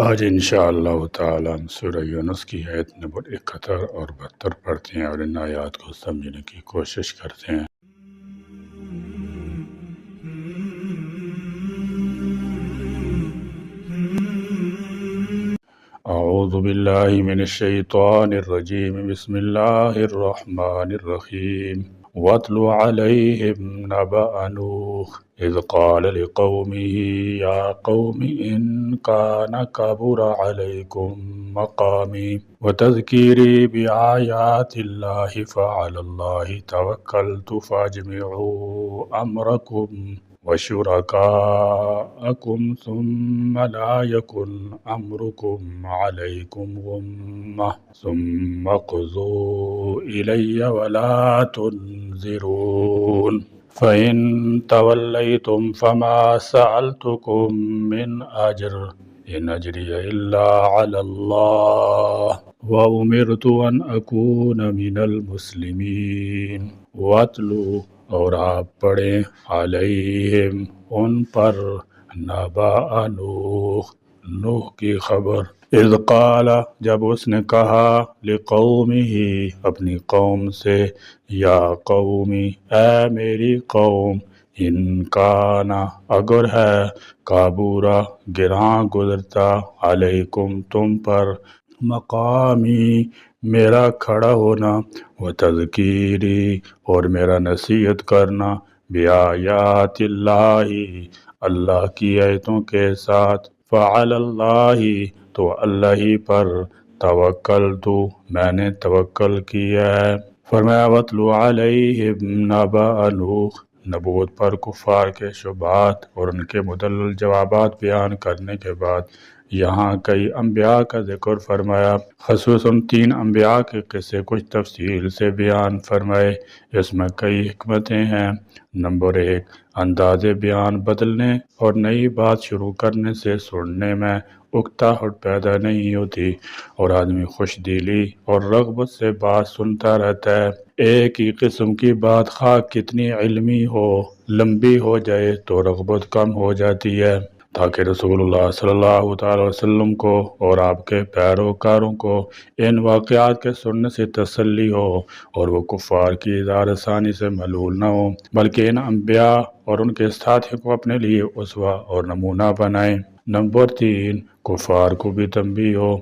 آج انشاءاللہ تعالی ہم سورہ یونس کی آیت نمبر 71 اور 72 پڑھتے ہیں اور ان آیات کو سمجھنے کی کوشش کرتے ہیں۔ اعوذ باللہ من الشیطان الرجیم، بسم اللہ الرحمن الرحیم۔ وَاتْلُ عَلَيْهِمْ نَبَأَ نُوحٍ إِذْ قَالَ لِقَوْمِهِ يَا قَوْمِ إِنْ كَانَ كَبُرَ عَلَيْكُمْ مَقَامِي وَتَذْكِيرِي بِآيَاتِ اللَّهِ فَعَلَى اللَّهِ تَوَكَّلْتُ فَأَجْمِعُوا أَمْرَكُمْ وشركاءكم ثم لا يكن أمركم عليكم غمة ثم اقضوا إلي ولا تنذرون فإن توليتم فما سألتكم من أجر إن أجري إلا على الله وأمرت أن أكون من المسلمين واتلو اور آپ پڑھیں علیہم ان پر نبأ نوح کی خبر، اذ قال جب اس نے کہا لقومہ اپنی قوم سے، یا قومی اے میری قوم، ان کانا اگر ہے، کابورا گراں گزرتا، علیکم تم پر، مقامی میرا کھڑا ہونا، وتذکیری اور میرا نصیحت کرنا، بآیات اللہ اللہ کی آیتوں کے ساتھ، فعلی اللہ تو اللہ ہی پر، توکلت میں نے توکل کیا ہے۔ فرمایا وَاتْلُ عَلَيْهِمْ نَبَأَ نوح، نبوت پر کفار کے شبہات اور ان کے مدلل جوابات بیان کرنے کے بعد یہاں کئی انبیاء کا ذکر فرمایا، خصوصاً 3 انبیاء کے قصے کچھ تفصیل سے بیان فرمائے۔ اس میں کئی حکمتیں ہیں۔ نمبر 1، انداز بیان بدلنے اور نئی بات شروع کرنے سے سننے میں اکتاہٹ پیدا نہیں ہوتی اور آدمی خوش دلی اور رغبت سے بات سنتا رہتا ہے۔ ایک ہی قسم کی بات خواہ کتنی علمی ہو، لمبی ہو جائے تو رغبت کم ہو جاتی ہے، تاکہ رسول اللہ صلی اللہ تعالی وسلم کو اور آپ کے پیروکاروں کو ان واقعات کے سننے سے تسلی ہو اور وہ کفار کی اظہار ثانی سے ملول نہ ہو، بلکہ ان انبیاء اور ان کے ساتھیوں کو اپنے لیے اسوہ اور نمونہ بنائیں۔ نمبر 3، کفار کو بھی تنبیہ ہو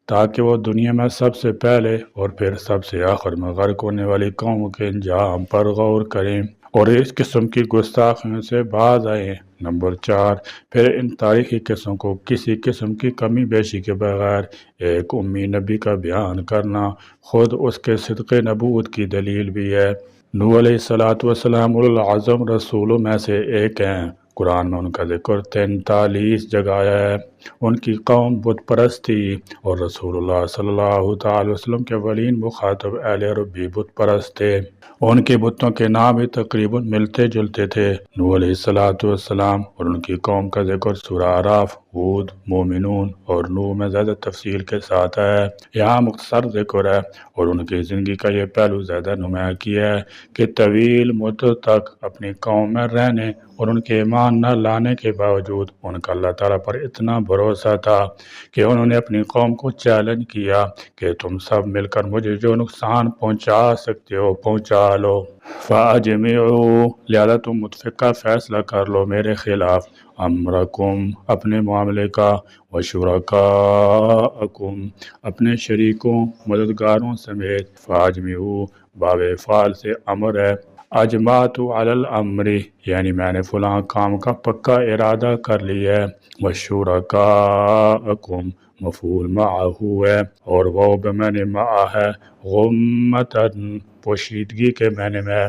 تاکہ وہ دنیا میں سب سے پہلے اور پھر سب سے آخر میں غرق ہونے والی قوموں کے انجام پر غور کریں اور اس قسم کی گستاخیوں سے باز آئیں۔ نمبر 4، پھر ان تاریخی قصوں کو کسی قسم کی کمی بیشی کے بغیر ایک امی نبی کا بیان کرنا خود اس کے صدق نبوت کی دلیل بھی ہے۔ نوح علیہ السلام اولو العزم رسولوں میں سے ایک ہیں۔ قرآن میں ان کا ذکر 43 جگہ آیا ہے۔ ان کی قوم بت پرست تھی اور رسول اللہ صلی اللہ تعالی وسلم کے اولین مخاطب اہل عرب بھی بت پرست تھے۔ ان کے بتوں کے نام بھی تقریباً ملتے جلتے تھے۔ نوح علیہ السلام اور ان کی قوم کا ذکر سورہ اعراف، ہود، مومنون اور نوح میں زیادہ تفصیل کے ساتھ ہے۔ یہاں مختصر ذکر ہے اور ان کی زندگی کا یہ پہلو زیادہ نمایاں کیا ہے کہ طویل مدت تک اپنی قوم میں رہنے اور ان کے ایمان نہ لانے کے باوجود ان کا اللہ تعالیٰ پر اتنا بھروسہ تھا کہ انہوں نے اپنی قوم کو چیلنج کیا کہ تم سب مل کر مجھے جو نقصان پہنچا سکتے ہو پہنچا لو، فَأَجْمِعُوا لہذا تم متفقہ فیصلہ کر لو میرے خلاف، امرکم اپنے معاملے کا، وشرکاءکم اپنے شریکوں مددگاروں سمیت، فَأَجْمِعُوا باب فعل سے امر ہے، اجمعت علی الامر یعنی میں نے فلاں کام کا پکا ارادہ کر لیا ہے، وشرکاءکم مفعول معہ ہے اور وہ بمعنی معہ ہے، غمتاً پوشیدگی کے معنی میں،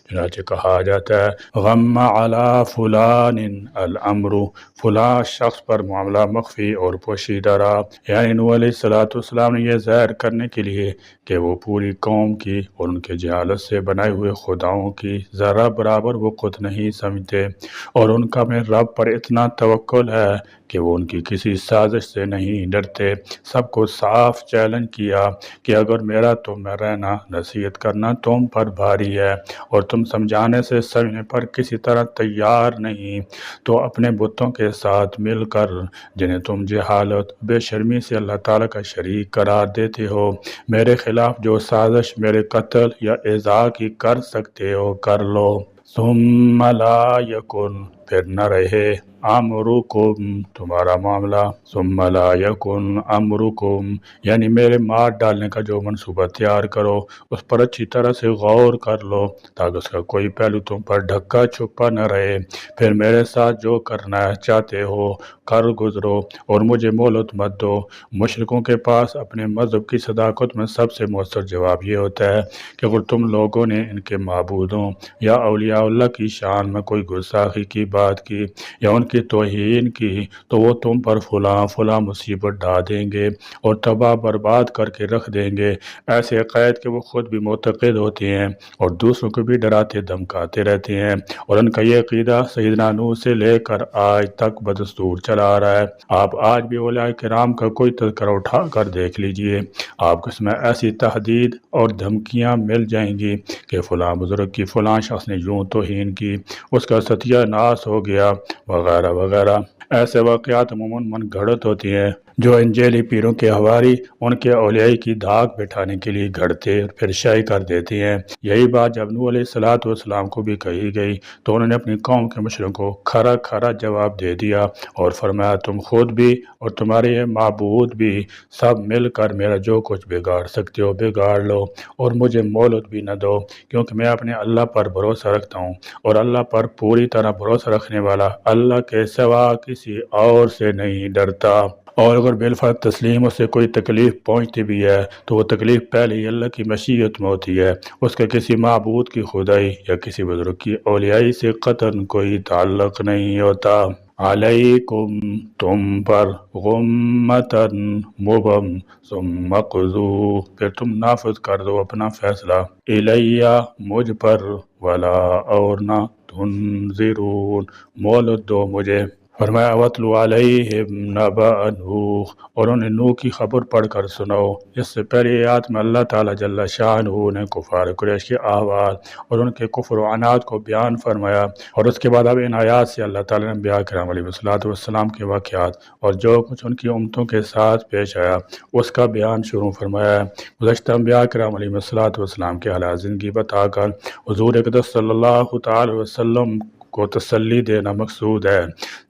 چنانچہ کہا جاتا ہے غم علی فلان الامر، فلاں شخص پر معاملہ مخفی اور پوشیدہ رہا، یعنی نوح علیہ السلام نے یہ ظاہر کرنے کے لیے کہ وہ پوری قوم کی اور ان کے جہالت سے بنائے ہوئے خداؤں کی ذرہ برابر وہ خود نہیں سمجھتے اور ان کا اپنے رب پر اتنا توکل ہے کہ وہ ان کی کسی سازش سے نہیں ڈرتے۔ سب کو صاف چیلنج کیا کہ اگر میرا تم میں رہنا، نصیحت کرنا سمجھنا تم پر بھاری ہے اور تم سمجھانے سے سمجھنے پر کسی طرح تیار نہیں، تو اپنے بتوں کے ساتھ مل کر جنہیں تم جہالت بے شرمی سے اللہ تعالیٰ کا شریک قرار دیتے ہو، میرے خلاف جو سازش میرے قتل یا ایذا کی کر سکتے ہو کر لو۔ ثم لا یکن، پھر نہ رہے، امرکم، تمہارا معاملہ، ثم لا یکن امرکم، یعنی میرے مار ڈالنے کا جو منصوبہ تیار کرو اس پر اچھی طرح سے غور کر لو تاکہ اس کا کوئی پہلو تم پر ڈھکا چھپا نہ رہے، پھر میرے ساتھ جو کرنا چاہتے ہو کر گزرو اور مجھے مہلت مت دو۔ مشرکوں کے پاس اپنے مذہب کی صداقت میں سب سے مؤثر جواب یہ ہوتا ہے کہ اگر تم لوگوں نے ان کے معبودوں یا اولیاء اللہ کی شان میں کوئی گستاخی کی بات کی یا ان کی توہین کی تو وہ تم پر فلاں فلاں مصیبت ڈال دیں گے اور تباہ برباد کر کے رکھ دیں گے، ایسے عقائد کہ وہ خود بھی معتقد ہوتے ہیں اور دوسروں کو بھی ڈراتے دھمکاتے رہتے ہیں، اور ان کا یہ عقیدہ سیدنا نوح سے لے کر آج تک بدستور چلا آ رہا ہے۔ آپ آج بھی اولیاء کرام کا کوئی تذکرہ اٹھا کر دیکھ لیجئے، آپ کو اس میں ایسی تحدید اور دھمکیاں مل جائیں گی کہ فلاں بزرگ کی فلاں شخص نے یوں توہین کی، اس کا ستیہ ناس ہو گیا، وغیرہ وغیرہ۔ ایسے واقعات عموماً من گھڑت ہوتی ہیں جو انجیلی پیروں کے حواری ان کے اولیاء کی دھاک بٹھانے کے لیے گھڑتے اور پھر شائع کر دیتے ہیں۔ یہی بات جب نوح علیہ السلام کو بھی کہی گئی تو انہوں نے اپنی قوم کے مشرکوں کو کھرا کھرا جواب دے دیا اور فرمایا تم خود بھی اور تمہارے یہ معبود بھی سب مل کر میرا جو کچھ بگاڑ سکتے ہو بگاڑ لو اور مجھے مہلت بھی نہ دو، کیونکہ میں اپنے اللہ پر بھروسہ رکھتا ہوں اور اللہ پر پوری طرح بھروسہ رکھنے والا اللہ کے سوا کسی اور سے نہیں ڈرتا۔ اور اگر بالفرض تسلیم اسے کوئی تکلیف پہنچتی بھی ہے تو وہ تکلیف پہلے ہی اللہ کی مشیت میں ہوتی ہے، اس کا کسی معبود کی خدائی یا کسی بزرگ کی اولیائی سے قطعاً کوئی تعلق نہیں ہوتا۔ علیکم، تم پر، غمتاً، مبم، ثم قضوا، پھر تم نافذ کر دو اپنا فیصلہ، الیہ، مجھ پر، ولا، اور نہ، تنظرون، مہلت دو مجھے۔ فرمایا وَاتْلُ عَلَيْهِمْ نَبَأَ نوح، اور انہیں نوح کی خبر پڑھ کر سناؤ۔ اس سے پہلے آیات میں اللہ تعالیٰ جل شانہ نے کفار قریش کے احوال اور ان کے کفر و عناد کو بیان فرمایا، اور اس کے بعد اب ان آیات سے اللہ تعالیٰ نے انبیاء کرام علیہ السلام کے واقعات اور جو کچھ ان کی امتوں کے ساتھ پیش آیا اس کا بیان شروع فرمایا ہے۔ گزشتہ انبیاء کرام علیہ السلام کے حالات زندگی بتا کر حضور اقدس صلی اللہ تعالی وسلم کو تسلی دینا مقصود ہے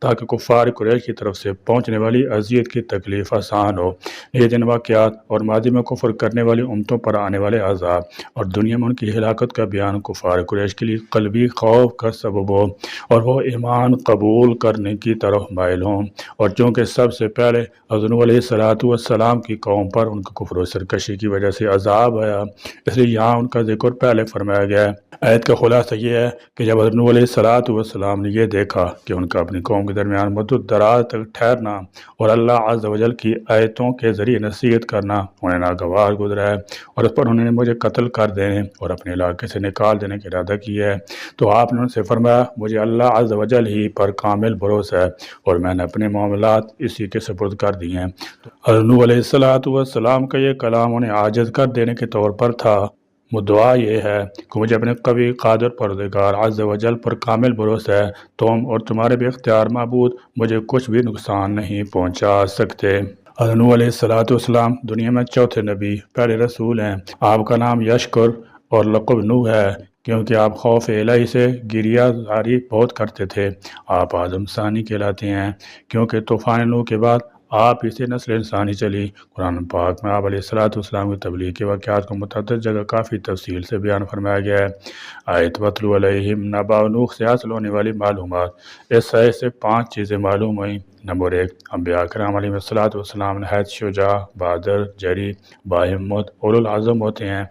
تاکہ کفار قریش کی طرف سے پہنچنے والی اذیت کی تکلیف آسان ہو۔ یہ جن واقعات اور ماضی میں کفر کرنے والی امتوں پر آنے والے عذاب اور دنیا میں ان کی ہلاکت کا بیان کفار قریش کے لیے قلبی خوف کا سبب ہو اور وہ ایمان قبول کرنے کی طرف مائل ہوں، اور چونکہ سب سے پہلے حضرت نوح علیہ السلام کی قوم پر ان کے کفر و سرکشی کی وجہ سے عذاب آیا، اس لیے یہاں ان کا ذکر پہلے فرمایا گیا ہے۔ آیت کا خلاصہ یہ ہے کہ جب حضرت نوح علیہ السلام نے یہ دیکھا کہ ان کا اپنی قوم کے درمیان مدت دراز تک ٹھہرنا اور اللہ عز و جل کی آیتوں کے ذریعے نصیحت کرنا انہیں ناگوار گزرا ہے اور اس پر انہوں نے مجھے قتل کر دینے اور اپنے علاقے سے نکال دینے کا ارادہ کیا ہے، تو آپ نے ان سے فرمایا مجھے اللہ عز و جل ہی پر کامل بھروسہ ہے اور میں نے اپنے معاملات اسی کے سپرد کر دیے ہیں۔ حضرت نوح علیہ السلام کا یہ کلام انہیں عاجز کر دینے کے طور پر تھا۔ مدعا یہ ہے کہ مجھے اپنے قوی قادر پروردگار عز و جل پر کامل بھروسہ ہے، تم اور تمہارے بے اختیار معبود مجھے کچھ بھی نقصان نہیں پہنچا سکتے۔ حضرت نوح علیہ السلام دنیا میں چوتھے نبی پہلے رسول ہیں۔ آپ کا نام یشکر اور لقب نوح ہے کیونکہ آپ خوف الہی سے گریہ زاری بہت کرتے تھے۔ آپ آدم ثانی کہلاتے ہیں کیونکہ طوفان نوح کے بعد آپ ہی سے نسل انسانی چلی۔ قرآن پاک میں آپ علیہ السلام کی تبلیغ کے واقعات کو متعدد جگہ کافی تفصیل سے بیان فرمایا گیا ہے۔ آیت وَاتْلُ عَلَيْهِمْ نَبَأَ نوح سے حاصل ہونے والی معلومات، اس آیت سے 5 چیزیں معلوم ہوئیں۔ نمبر 1، انبیاء کرام علیہ السلام نہایت شجاع، بہادر، جری، باہمت، اولو العزم ہوتے ہیں۔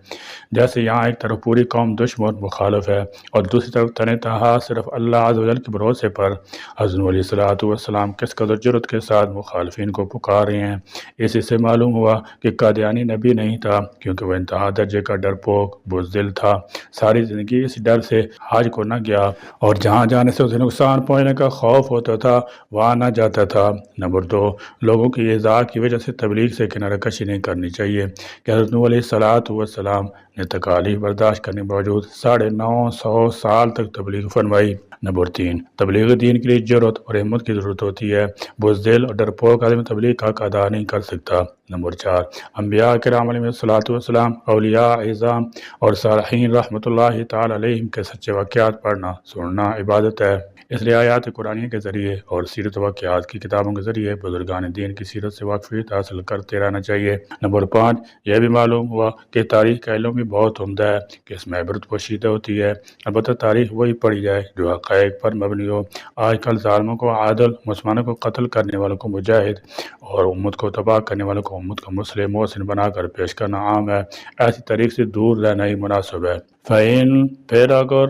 جیسے یہاں ایک طرف پوری قوم دشمن مخالف ہے اور دوسری طرف تنِ تنہا صرف اللہ عز و جل کے بھروسے پر حضرت نوح علیہ السلام کس قدر جرأت کے ساتھ مخالفین دین کو پکار رہے ہیں۔ اس سے معلوم ہوا کہ قادیانی نبی نہیں تھا، کیونکہ وہ انتہا درجے کا ڈرپوک بزدل تھا۔ ساری زندگی اس ڈر سے حج کو نہ گیا اور جہاں جانے سے اسے نقصان پہنچنے کا خوف ہوتا تھا وہاں نہ جاتا تھا۔ نمبر 2، لوگوں کی ایذا کی وجہ سے تبلیغ سے کنارہ کشی نہیں کرنی چاہیے کہ حضرت نوح علیہ السلام نے تکالیف برداشت کرنے کے باوجود 950 سال تک تبلیغ فرمائی۔ نمبر 3، تبلیغ دین کے لیے جرأت اور ہمت کی ضرورت ہوتی ہے۔ بزدل اور ڈرپوک آدمی تبلیغ کا حق ادا نہیں کر سکتا۔ نمبر 4، انبیاء کرام علیہ السلام، اولیاء اعظام اور صالحین رحمۃ اللہ تعالی علیہم کے سچے واقعات پڑھنا سننا عبادت ہے۔ اس لیے آیات قرآنیہ کے ذریعے اور سیرت واقعات کی کتابوں کے ذریعے بزرگان دین کی سیرت سے واقفیت حاصل کرتے رہنا چاہیے۔ نمبر 5، یہ بھی معلوم ہوا کہ تاریخ کا علم بھی بہت عمدہ ہے کہ اس میں عبرت پوشیدہ ہوتی ہے۔ البتہ تاریخ وہی پڑھی جائے جو حقائق پر مبنی ہو۔ آج کل ظالموں کو عادل، مسلمانوں کو قتل کرنے والوں کو مجاہد اور امت کو تباہ کرنے والوں کو امت کا مسلم محسن بنا کر پیش کرنا عام ہے۔ ایسی تاریخ سے دور رہنا ہی مناسب ہے۔ فَإِن پھر اگر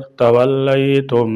تم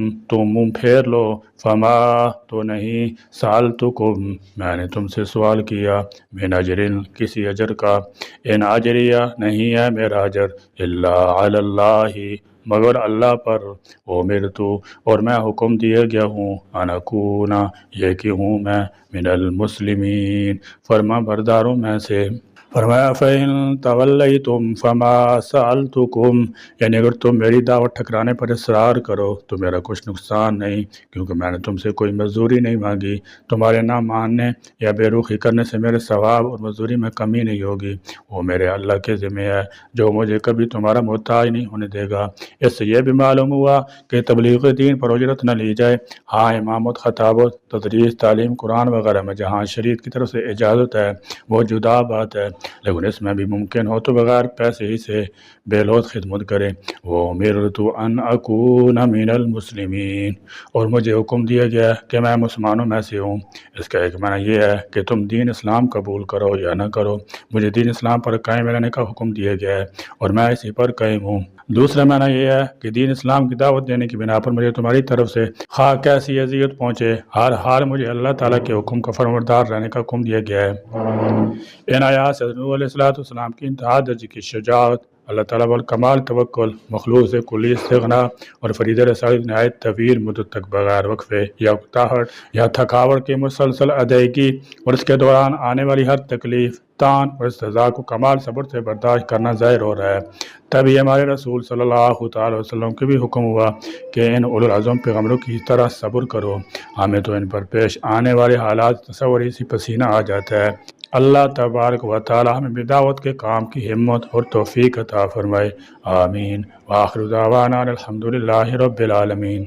منہ پھیر لو، فما تو نہیں، سألتکم میں نے تم سے سوال کیا، من اجرن کسی اجر کا، ان اجریہ نہیں ہے میرا اجر، الا علی اللہ مگر اللہ پر، امرتو اور میں حکم دیا گیا ہوں، ان اکون یہ کہ ہوں میں، من المسلمین فرما برداروں میں سے۔ فرمایا فَإِن تَوَلَّيْتُمْ فَمَا سَأَلْتُكُمْ یعنی اگر تم میری دعوت ٹھکرانے پر اصرار کرو تو میرا کچھ نقصان نہیں، کیونکہ میں نے تم سے کوئی مزدوری نہیں مانگی۔ تمہارے نہ ماننے یا بے رخی کرنے سے میرے ثواب اور مزدوری میں کمی نہیں ہوگی، وہ میرے اللہ کے ذمہ ہے جو مجھے کبھی تمہارا محتاج نہیں ہونے دے گا۔ اس سے یہ بھی معلوم ہوا کہ تبلیغ دین پر اجرت نہ لی جائے۔ ہاں امامت، خطابت، تدریس، تعلیم قرآن وغیرہ میں جہاں شریعت کی طرف سے اجازت ہے وہ جدا بات ہے، لیکن اس میں بھی ممکن ہو تو بغیر پیسے ہی سے بے لوث خدمت کرے۔ وَأُمِرْتُ أَنْ أَكُونَ مِنَ الْمُسْلِمِينَ اور مجھے حکم دیا گیا کہ میں مسلمانوں میں سے ہوں۔ اس کا ایک معنی یہ ہے کہ تم دین اسلام قبول کرو یا نہ کرو، مجھے دین اسلام پر قائم رہنے کا حکم دیا گیا ہے اور میں اسی پر قائم ہوں۔ دوسرا معنی یہ ہے کہ دین اسلام کی دعوت دینے کی بنا پر مجھے تمہاری طرف سے خواہ کیسی اذیت پہنچے، ہر حال مجھے اللہ تعالیٰ کے حکم کا فرمانبردار رہنے کا حکم دیا گیا ہے۔ ان آیات سے حضرت نوح علیہ السلام کی انتہا درجے کی شجاعت، اللہ تعالیٰ پر کمال توکل، مخلوق سے کلی استغنا اور فرید رسالت نہایت طویل مدت تک بغیر وقفے یا اکتاہٹ یا تھکاوٹ کے مسلسل ادائیگی اور اس کے دوران آنے والی ہر تکلیف، تان اور استہزاء کو کمال صبر سے برداشت کرنا ظاہر ہو رہا ہے۔ تبھی ہمارے رسول صلی اللہ تعالی وسلم کے بھی حکم ہوا کہ ان اولو العزم پیغمبروں کی طرح صبر کرو۔ ہمیں تو ان پر پیش آنے والے حالات تصور ہی سے پسینہ آ جاتا ہے۔ اللہ تبارک و تعالی ہمیں بدعوت کے کام کی ہمت اور توفیق عطا فرمائے، آمین۔ وآخر دعوانا الحمدللہ رب العالمین۔